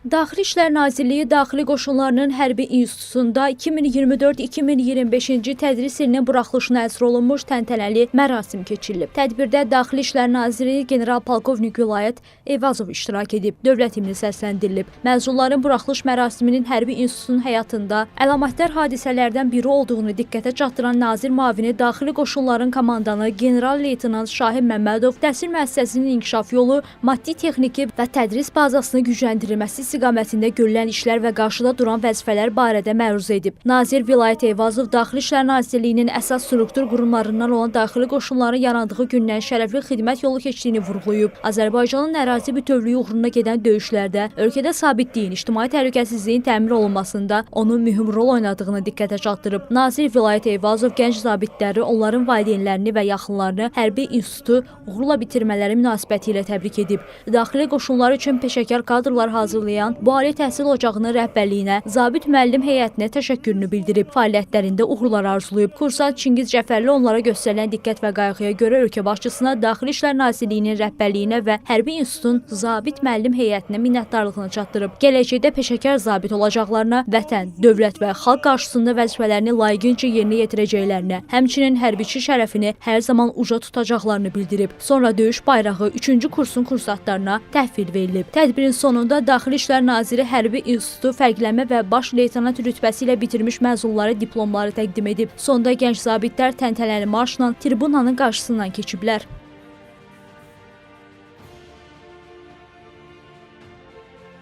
Daxili İşlər Nazirliyi Daxili Qoşunlarının Hərbi İnstitutunda 2024-2025-ci tədris ilinin buraxılışına həsr olunmuş təntənəli mərasim keçirilib. Tədbirdə Daxili İşlər Naziri General-Polkovnik Vilayət Eyvazov iştirak edib, dövlət himni səsləndirilib. Məzunların buraxılış mərasiminin Hərbi İnstitutun həyatında əlamətdar hadisələrdən biri olduğunu diqqətə çatdıran Nazir Mavini Daxili Qoşunların komandanı General-Leytenant Şahin Məmmədov təhsil müəssisəsinin inkişaf yolu, maddi-texniki və tədris bazasını gücləndirilməsi istiqamətində görülən işlər və qarşıda duran vəzifələr barədə məruzə edib. Nazir Vilayət Eyvazov Daxili İşlər Nazirliyinin əsas struktur qurumlarından olan daxili qoşunların yarandığı gündən şərəfli xidmət yolu keçdiyini vurğulayıb. Azərbaycanın ərazi bütövlüyü uğruna gedən döyüşlərdə ölkədə sabitliyin, ictimai təhlükəsizliyin təmin olunmasında onun mühüm rol oynadığını diqqətə çatdırıb. Nazir Vilayət Eyvazov gənc zabitləri, onların valideynlərini və yaxınlarını Hərbi İnstitutu uğurla bitirmələri münasibətilə təbrik edib. Daxili qoşunlar üçün peşəkar kadrlar hazırlayan bu ali təhsil ocağının rəhbərliyinə, zabit müəllim heyətinə təşəkkürünü bildirib. Fəaliyyətlərində uğurlar arzulayıb. Kursant Çingiz Cəfərli onlara göstərilən diqqət və qayğıya görə ölkə başçısına, Daxili İşlər Nazirliyinin rəhbərliyinə və Hərbi İnstitutun zabit müəllim heyətinə minnətdarlığını çatdırıb. Gələcəkdə peşəkar zabit olacaqlarına, vətən, dövlət və xalq qarşısında vəzifələrini layiqincə yerinə yetirəcəklərinə, həmçinin hərbiçi şərəfini hər zaman uca tutacaqlarını bildirib. Sonra döyüş bayrağı 3-cü kursun kursantlarına təhvil verilib. Tədbirin sonunda Daxili İşlər Naziri Hərbi İnstitutu fərqlənmə və baş leytenant rütbəsi ilə bitirmiş məzunlara diplomları təqdim edib. Sonda gənc zabitlər təntənəli marşla tribunanın qarşısından keçiblər.